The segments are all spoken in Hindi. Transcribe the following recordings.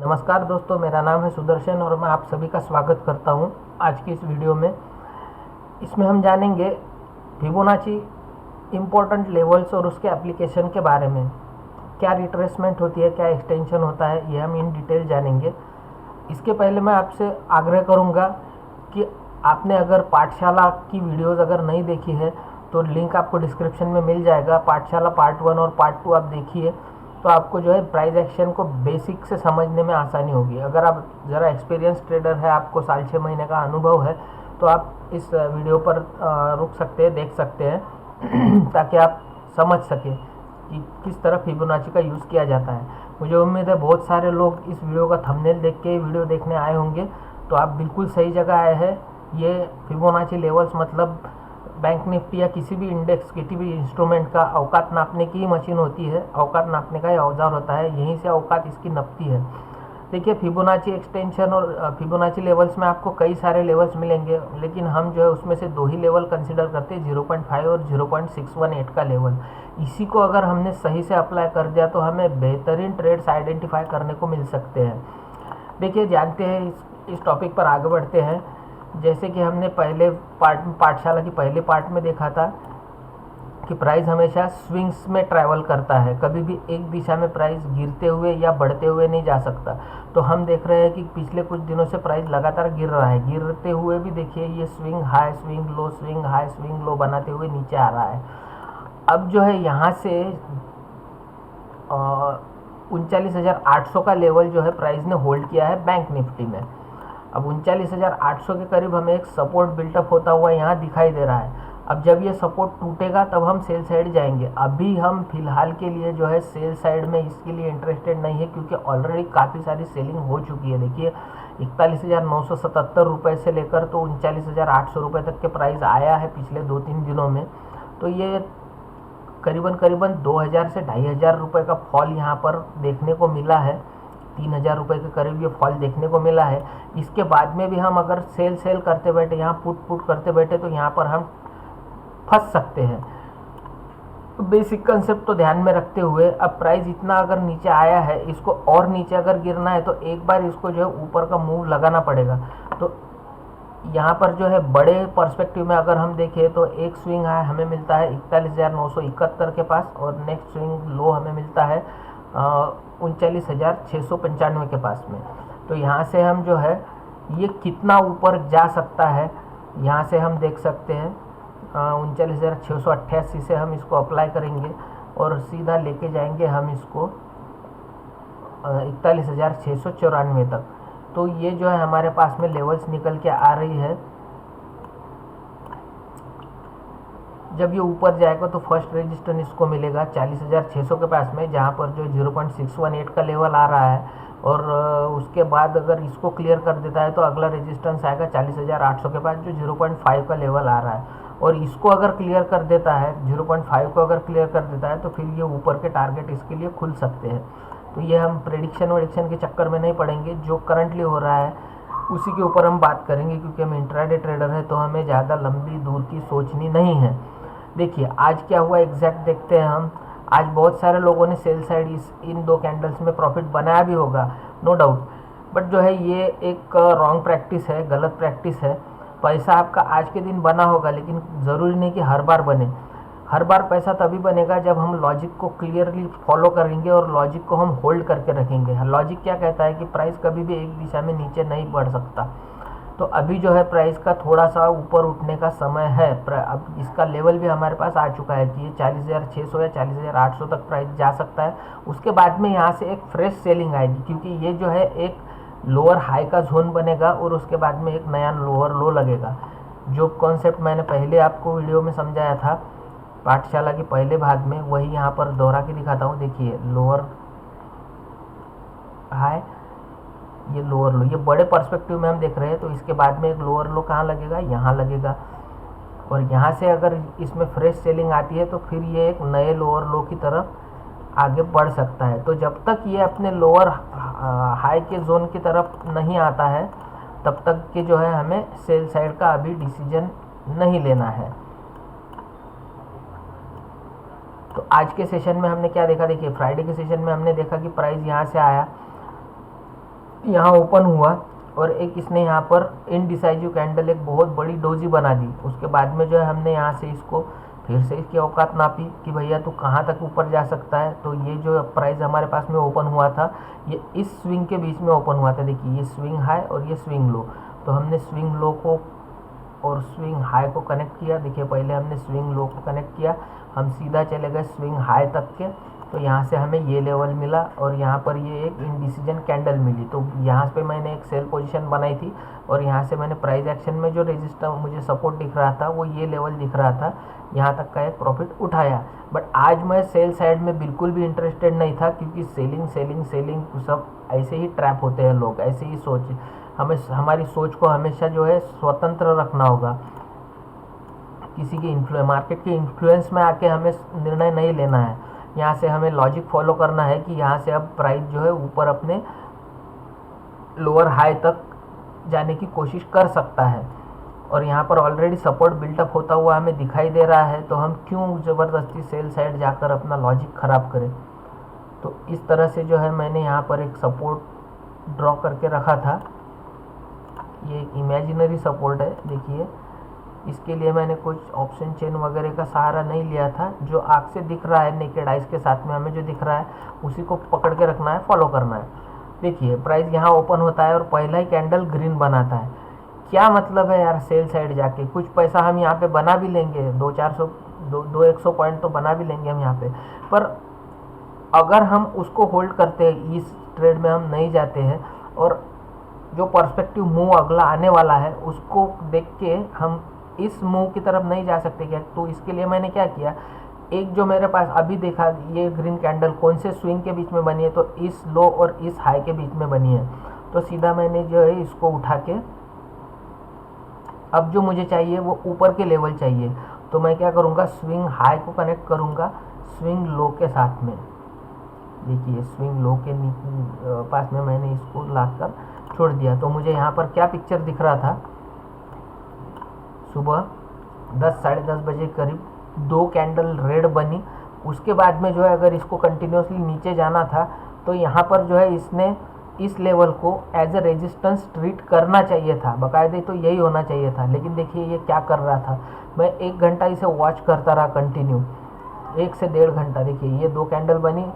नमस्कार दोस्तों, मेरा नाम है सुदर्शन और मैं आप सभी का स्वागत करता हूं आज की इस वीडियो में। इसमें हम जानेंगे फिबोनाची इम्पोर्टेंट लेवल्स और उसके एप्लीकेशन के बारे में। क्या रिट्रेसमेंट होती है, क्या एक्सटेंशन होता है, ये हम इन डिटेल जानेंगे। इसके पहले मैं आपसे आग्रह करूंगा कि आपने अगर पाठशाला की वीडियोस अगर नहीं देखी है तो लिंक आपको डिस्क्रिप्शन में मिल जाएगा। पाठशाला पार्ट 1 और पार्ट 2 आप देखिए तो आपको जो है प्राइस एक्शन को बेसिक से समझने में आसानी होगी। अगर आप ज़रा एक्सपीरियंस ट्रेडर है, आपको साल 6 महीने का अनुभव है, तो आप इस वीडियो पर रुक सकते हैं, देख सकते हैं ताकि आप समझ सकें कि किस तरह फिबोनाची का यूज़ किया जाता है। मुझे उम्मीद है बहुत सारे लोग इस वीडियो का थंबनेल देख के वीडियो देखने आए होंगे, तो आप बिल्कुल सही जगह आए हैं। ये फिबोनाची लेवल्स मतलब बैंक निफ्टी या किसी भी इंडेक्स, किसी भी इंस्ट्रूमेंट का औकात नापने की मशीन होती है, औकात नापने का ये औजार होता है, यहीं से औकात इसकी नपती है। देखिए, फिबोनाची एक्सटेंशन और फिबोनाची लेवल्स में आपको कई सारे लेवल्स मिलेंगे, लेकिन हम जो है उसमें से 2 ही लेवल कंसिडर करते हैं, 0.5 और 0.618 का लेवल। इसी को अगर हमने सही से अप्लाई कर दिया तो हमें बेहतरीन ट्रेड्स आइडेंटिफाई करने को मिल सकते हैं। देखिए, जानते हैं इस टॉपिक पर आगे बढ़ते हैं। जैसे कि हमने पहले पाठशाला की पहले पार्ट में देखा था कि प्राइस हमेशा स्विंग्स में ट्रैवल करता है, कभी भी एक दिशा में प्राइस गिरते हुए या बढ़ते हुए नहीं जा सकता। तो हम देख रहे हैं कि पिछले कुछ दिनों से प्राइस लगातार गिर रहा है। गिरते हुए भी देखिए ये swing high, swing low, swing high, swing low बनाते हुए नीचे आ रहा है। अब जो है यहाँ से 39,800 का लेवल जो है प्राइस ने होल्ड किया है बैंक निफ्टी में। अब 39,800 के करीब हमें एक सपोर्ट बिल्टअप होता हुआ यहाँ दिखाई दे रहा है। अब जब ये सपोर्ट टूटेगा तब हम सेल साइड जाएंगे। अभी हम फिलहाल के लिए जो है सेल साइड में इसके लिए इंटरेस्टेड नहीं है, क्योंकि ऑलरेडी काफ़ी सारी सेलिंग हो चुकी है। देखिए, 41,977 रुपये से लेकर तो 39,800 रुपये तक के प्राइस आया है पिछले 2-3 दिनों में। तो ये करीबन 2,000 से 2,500 रुपये का फॉल यहाँ पर देखने को मिला है। 3,000 रुपये के करीब ये फॉल देखने को मिला है। इसके बाद में भी हम अगर सेल करते बैठे, यहाँ पुट करते बैठे, तो यहाँ पर हम फंस सकते हैं। तो बेसिक कंसेप्ट तो ध्यान में रखते हुए अब प्राइस इतना अगर नीचे आया है, इसको और नीचे अगर गिरना है तो एक बार इसको जो है ऊपर का मूव लगाना पड़ेगा। तो यहाँ पर जो है बड़े पर्सपेक्टिव में अगर हम देखें तो एक स्विंग हाई हमें मिलता है 41,971 के पास, और नेक्स्ट स्विंग लो हमें मिलता है 39,695 के पास में। तो यहाँ से हम जो है ये कितना ऊपर जा सकता है, यहाँ से हम देख सकते हैं 39,688 से हम इसको अप्लाई करेंगे और सीधा लेके जाएंगे हम इसको 41,694 तक। तो ये जो है हमारे पास में लेवल्स निकल के आ रही है। जब ये ऊपर जाएगा तो फर्स्ट रेजिस्टेंस इसको मिलेगा 40,600 के पास में, जहाँ पर जो 0.618 का लेवल आ रहा है। और उसके बाद अगर इसको क्लियर कर देता है तो अगला रेजिस्टेंस आएगा 40,800 के पास, जो 0.5 का लेवल आ रहा है। और इसको अगर क्लियर कर देता है, 0.5 को अगर क्लियर कर देता है, तो फिर ये ऊपर के टारगेट इसके लिए खुल सकते हैं। तो ये हम प्रेडिक्शन के चक्कर में नहीं पड़ेंगे, जो करंटली हो रहा है उसी के ऊपर हम बात करेंगे, क्योंकि हम इंट्राडे ट्रेडर है तो हमें ज़्यादा लंबी दूर की सोचनी नहीं है। देखिए आज क्या हुआ एग्जैक्ट देखते हैं हम। आज बहुत सारे लोगों ने सेल साइड इन 2 कैंडल्स में प्रॉफिट बनाया भी होगा, नो डाउट, बट जो है ये एक रॉन्ग प्रैक्टिस है, गलत प्रैक्टिस है। पैसा आपका आज के दिन बना होगा, लेकिन ज़रूरी नहीं कि हर बार बने। हर बार पैसा तभी बनेगा जब हम लॉजिक को क्लियरली फॉलो करेंगे और लॉजिक को हम होल्ड करके रखेंगे। लॉजिक क्या कहता है कि प्राइस कभी भी एक दिशा में नीचे नहीं बढ़ सकता। तो अभी जो है प्राइस का थोड़ा सा ऊपर उठने का समय है। अब इसका लेवल भी हमारे पास आ चुका है कि ये 40,600 या 40,800 तक प्राइस जा सकता है। उसके बाद में यहाँ से एक फ्रेश सेलिंग आएगी, क्योंकि ये जो है एक लोअर हाई का जोन बनेगा और उसके बाद में एक नया लोअर लो लगेगा। जो कॉन्सेप्ट मैंने पहले आपको वीडियो में समझाया था पाठशाला के पहले भाग में, वही यहाँ पर दोहरा के दिखाता हूँ। देखिए, लोअर हाई, ये लोअर लो, ये बड़े पर्सपेक्टिव में हम देख रहे हैं। तो इसके बाद में एक लोअर लो कहाँ लगेगा, यहाँ लगेगा। और यहाँ से अगर इसमें फ्रेश सेलिंग आती है तो फिर ये एक नए लोअर लो की तरफ आगे बढ़ सकता है। तो जब तक ये अपने लोअर हाई के जोन की तरफ नहीं आता है, तब तक के जो है हमें सेल साइड का अभी डिसीजन नहीं लेना है। तो आज के सेशन में हमने क्या देखा, देखिए फ्राइडे के सेशन में हमने देखा कि प्राइस यहाँ से आया, यहाँ ओपन हुआ और एक इसने यहाँ पर इनडिसाइजिव कैंडल एक बहुत बड़ी डोजी बना दी। उसके बाद में जो है हमने यहाँ से इसको फिर से इसकी औकात नापी कि भैया तू कहाँ तक ऊपर जा सकता है। तो ये जो प्राइस हमारे पास में ओपन हुआ था ये इस स्विंग के बीच में ओपन हुआ था। देखिए ये स्विंग हाई और ये स्विंग लो, तो हमने स्विंग लो को और स्विंग हाई को कनेक्ट किया। देखिए पहले हमने स्विंग लो को कनेक्ट किया, हम सीधा चले गए स्विंग हाई तक के, तो यहाँ से हमें ये लेवल मिला और यहाँ पर ये एक इनडिसीजन कैंडल मिली। तो यहाँ पे मैंने एक सेल पोजीशन बनाई थी और यहाँ से मैंने प्राइस एक्शन में जो रेजिस्टर मुझे सपोर्ट दिख रहा था वो ये लेवल दिख रहा था, यहाँ तक का एक प्रॉफिट उठाया। बट आज मैं सेल साइड में बिल्कुल भी इंटरेस्टेड नहीं था, क्योंकि सेलिंग सेलिंग सेलिंग सब ऐसे ही ट्रैप होते हैं लोग, ऐसे ही सोच। हमें हमारी सोच को हमेशा जो है स्वतंत्र रखना होगा, किसी के इन्फ्लुएंस मार्केट के इन्फ्लुएंस में आके हमें निर्णय नहीं लेना है। यहाँ से हमें लॉजिक फॉलो करना है कि यहाँ से अब प्राइस जो है ऊपर अपने लोअर हाई तक जाने की कोशिश कर सकता है और यहाँ पर ऑलरेडी सपोर्ट बिल्टअप होता हुआ हमें दिखाई दे रहा है, तो हम क्यों ज़बरदस्ती सेल साइड जाकर अपना लॉजिक ख़राब करें। तो इस तरह से जो है मैंने यहाँ पर एक सपोर्ट ड्रॉ करके रखा था। ये एक इमेजिनरी सपोर्ट है, देखिए इसके लिए मैंने कुछ ऑप्शन चेन वगैरह का सहारा नहीं लिया था। जो आँख से दिख रहा है नेकेड आइज के साथ में हमें जो दिख रहा है उसी को पकड़ के रखना है, फॉलो करना है। देखिए प्राइस यहाँ ओपन होता है और पहला ही कैंडल ग्रीन बनाता है। क्या मतलब है यार, सेल साइड जाके कुछ पैसा हम यहाँ पे बना भी लेंगे, 200-400 पॉइंट तो बना भी लेंगे हम यहाँ पे, पर अगर हम उसको होल्ड करते हैं, इस ट्रेड में हम नहीं जाते हैं और जो पर्सपेक्टिव मूव अगला आने वाला है उसको देख के हम इस मूव की तरफ नहीं जा सकते क्या। तो इसके लिए मैंने क्या किया, एक जो मेरे पास अभी देखा ये ग्रीन कैंडल कौन से स्विंग के बीच में बनी है, तो इस लो और इस हाई के बीच में बनी है। तो सीधा मैंने जो है इसको उठा के, अब जो मुझे चाहिए वो ऊपर के लेवल चाहिए, तो मैं क्या करूँगा, स्विंग हाई को कनेक्ट करूँगा स्विंग लो के साथ में। देखिए स्विंग लो के पास में मैंने इसको लाकर छोड़ दिया। तो मुझे यहाँ पर क्या पिक्चर दिख रहा था, सुबह 10-10:30 बजे करीब 2 कैंडल रेड बनी। उसके बाद में जो है अगर इसको कंटिन्यूसली नीचे जाना था तो यहाँ पर जो है इसने इस लेवल को एज ए रेजिस्टेंस ट्रीट करना चाहिए था, बाकायदे तो यही होना चाहिए था। लेकिन देखिए ये क्या कर रहा था, मैं 1 घंटा इसे वॉच करता रहा कंटिन्यू, 1 से 1.5 घंटा। देखिए ये 2 कैंडल बनी,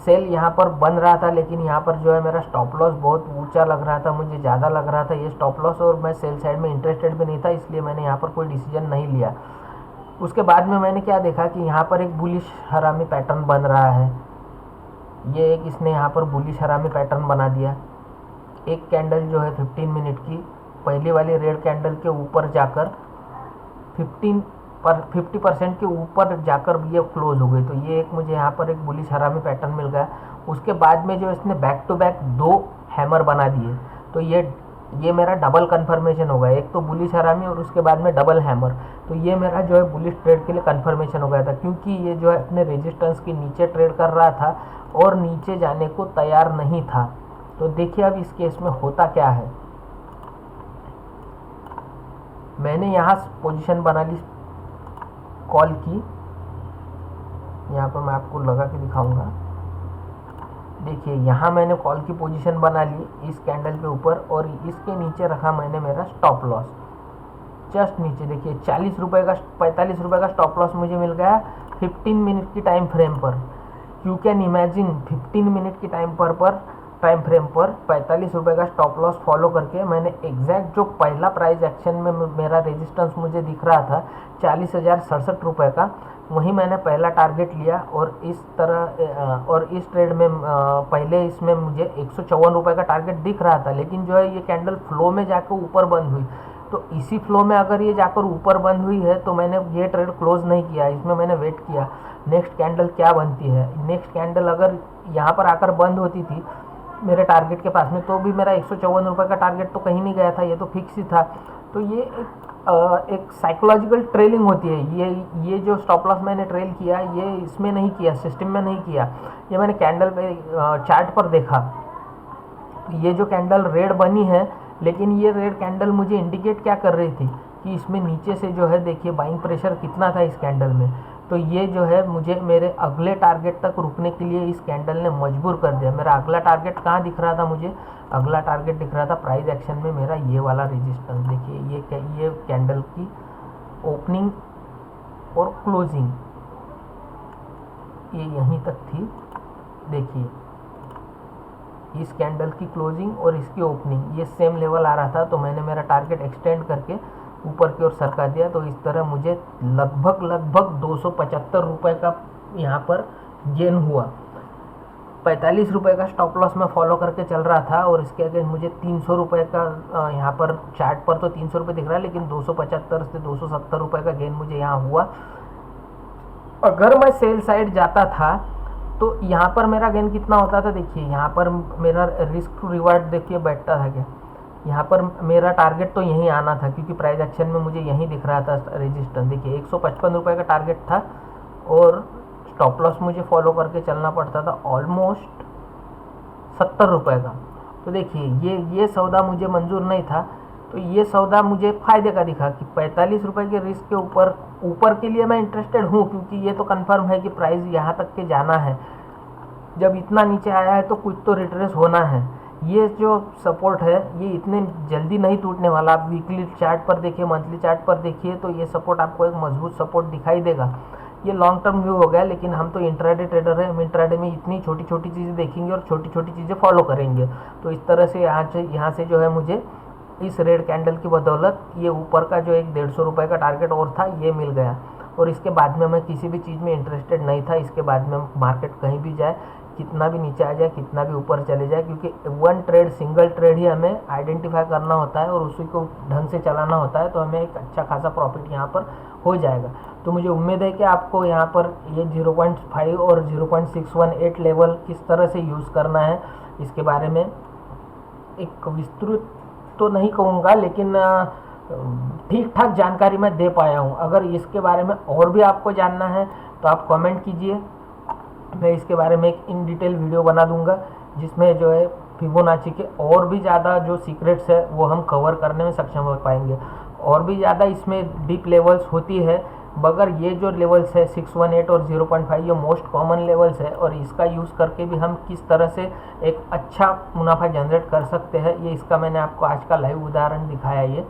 सेल यहाँ पर बन रहा था, लेकिन यहाँ पर जो है मेरा स्टॉप लॉस बहुत ऊंचा लग रहा था, मुझे ज़्यादा लग रहा था ये स्टॉप लॉस, और मैं सेल साइड में इंटरेस्टेड भी नहीं था, इसलिए मैंने यहाँ पर कोई डिसीजन नहीं लिया। उसके बाद में मैंने क्या देखा कि यहाँ पर एक बुलिश हरामी पैटर्न बन रहा है। ये एक इसने यहाँ पर बुलिश हरामी पैटर्न बना दिया। एक कैंडल जो है 15 मिनट की पहली वाली रेड कैंडल के ऊपर जाकर 50% के ऊपर जाकर ये क्लोज हो गई। तो ये एक मुझे यहाँ पर एक बुलिश हरामी पैटर्न मिल गया। उसके बाद में जो इसने बैक टू बैक 2 हैमर बना दिए, तो ये मेरा डबल कन्फर्मेशन होगा, एक तो बुलिश हरामी और उसके बाद में डबल हैमर। तो ये मेरा जो है बुलिश ट्रेड के लिए कन्फर्मेशन हो गया था, क्योंकि ये जो है अपने रेजिस्टेंस के नीचे ट्रेड कर रहा था और नीचे जाने को तैयार नहीं था। तो देखिए अब इस केस में होता क्या है, मैंने यहाँ पोजीशन बना ली कॉल की, यहाँ पर मैं आपको लगा के दिखाऊंगा। देखिए यहाँ मैंने कॉल की पोजीशन बना ली इस कैंडल के ऊपर और इसके नीचे रखा मैंने मेरा स्टॉप लॉस जस्ट नीचे। देखिए 45 रुपये का स्टॉप लॉस मुझे मिल गया 15 मिनट की टाइम फ्रेम पर। यू कैन इमेजिन 15 मिनट की टाइम फ्रेम पर 45 रुपये का स्टॉप लॉस फॉलो करके मैंने एग्जैक्ट जो पहला प्राइस एक्शन में मेरा रेजिस्टेंस मुझे दिख रहा था 40,067 रुपये का, वहीं मैंने पहला टारगेट लिया और इस तरह और इस ट्रेड में पहले इसमें मुझे 154 रुपये का टारगेट दिख रहा था, लेकिन जो है ये कैंडल फ्लो में जाकर ऊपर बंद हुई। तो इसी फ्लो में अगर ये जाकर ऊपर बंद हुई है तो मैंने ये ट्रेड क्लोज नहीं किया, इसमें मैंने वेट किया नेक्स्ट कैंडल क्या बनती है। नेक्स्ट कैंडल अगर यहाँ पर आकर बंद होती थी मेरे टारगेट के पास में तो भी मेरा 154 रुपये का टारगेट तो कहीं नहीं गया था, ये तो फिक्स ही था। तो ये एक साइकोलॉजिकल ट्रेलिंग होती है। ये जो स्टॉप लॉस मैंने ट्रेल किया ये इसमें नहीं किया, सिस्टम में नहीं किया, ये मैंने कैंडल पे चार्ट पर देखा। ये जो कैंडल रेड बनी है, लेकिन ये रेड कैंडल मुझे इंडिकेट क्या कर रही थी कि इसमें नीचे से जो है देखिए बाइंग प्रेशर कितना था इस कैंडल में। तो ये जो है मुझे मेरे अगले टारगेट तक रुकने के लिए इस कैंडल ने मजबूर कर दिया। मेरा अगला टारगेट कहाँ दिख रहा था मुझे? अगला टारगेट दिख रहा था प्राइस एक्शन में मेरा ये वाला रेजिस्टेंस। देखिए ये कैंडल की ओपनिंग और क्लोजिंग ये यहीं तक थी। देखिए इस कैंडल की क्लोजिंग और इसकी ओपनिंग ये सेम लेवल आ रहा था, तो मैंने मेरा टारगेट एक्सटेंड करके ऊपर की ओर सरका दिया। तो इस तरह मुझे लगभग 275 रुपये का यहाँ पर गेन हुआ। 45 रुपये का स्टॉप लॉस में फॉलो करके चल रहा था और इसके आगे मुझे 300 रुपये का यहाँ पर चार्ट पर तो 300 रुपये दिख रहा है, लेकिन 275 से 270 रुपये का गेन मुझे यहाँ हुआ। अगर मैं सेल साइड जाता था तो यहाँ पर मेरा गेन कितना होता था? देखिए यहाँ पर मेरा रिस्क रिवार्ड देखिए बैठता था क्या? यहाँ पर मेरा टारगेट तो यहीं आना था, क्योंकि प्राइस एक्शन में मुझे यहीं दिख रहा था रेजिस्टेंस। देखिए 155 रुपये का टारगेट था और स्टॉप लॉस मुझे फॉलो करके चलना पड़ता था ऑलमोस्ट 70 रुपये का। तो देखिए ये सौदा मुझे मंजूर नहीं था, तो ये सौदा मुझे फ़ायदे का दिखा कि 45 रुपये के रिस्क के ऊपर के लिए मैं इंटरेस्टेड हूँ, क्योंकि ये तो कंफर्म है कि प्राइस यहाँ तक के जाना है। जब इतना नीचे आया है तो कुछ तो रिट्रेस होना है। ये जो सपोर्ट है ये इतने जल्दी नहीं टूटने वाला। आप वीकली चार्ट पर देखिए, मंथली चार्ट पर देखिए, तो ये सपोर्ट आपको एक मजबूत सपोर्ट दिखाई देगा। ये लॉन्ग टर्म व्यू हो गया, लेकिन हम तो इंट्राडे ट्रेडर हैं। हम इंट्राडे में इतनी छोटी छोटी चीज़ें देखेंगे और छोटी छोटी चीज़ें फॉलो करेंगे। तो इस तरह से यहाँ से जो है मुझे इस रेड कैंडल की बदौलत ये ऊपर का जो एक 150 रुपये का टारगेट और था ये मिल गया। और इसके बाद में मैं किसी भी चीज़ में इंटरेस्टेड नहीं था। इसके बाद में मार्केट कहीं भी जाए, कितना भी नीचे आ जाए, कितना भी ऊपर चले जाए, क्योंकि वन ट्रेड सिंगल ट्रेड ही हमें आइडेंटिफाई करना होता है और उसी को ढंग से चलाना होता है, तो हमें एक अच्छा खासा प्रॉफिट यहाँ पर हो जाएगा। तो मुझे उम्मीद है कि आपको यहाँ पर ये 0.5 और 0.618 लेवल किस तरह से यूज़ करना है इसके बारे में एक विस्तृत तो नहीं कहूँगा, लेकिन ठीक ठाक जानकारी मैं दे पाया हूँ। अगर इसके बारे में और भी आपको जानना है तो आप कमेंट कीजिए, मैं इसके बारे में एक इन डिटेल वीडियो बना दूंगा, जिसमें जो है फिबोनाची के और भी ज़्यादा जो सीक्रेट्स है वो हम कवर करने में सक्षम हो पाएंगे। और भी ज़्यादा इसमें डीप लेवल्स होती है, मगर ये जो लेवल्स है 618 और 0.5 ये मोस्ट कॉमन लेवल्स है, और इसका यूज़ करके भी हम किस तरह से एक अच्छा मुनाफा जनरेट कर सकते हैं, ये इसका मैंने आपको आज का लाइव उदाहरण दिखाया। ये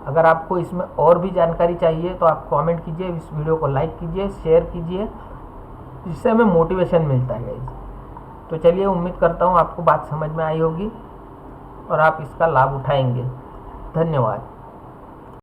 अगर आपको इसमें और भी जानकारी चाहिए तो आप कमेंट कीजिए, इस वीडियो को लाइक कीजिए, शेयर कीजिए, जिससे हमें मोटिवेशन मिलता है गाइस। तो चलिए, उम्मीद करता हूँ आपको बात समझ में आई होगी और आप इसका लाभ उठाएंगे। धन्यवाद।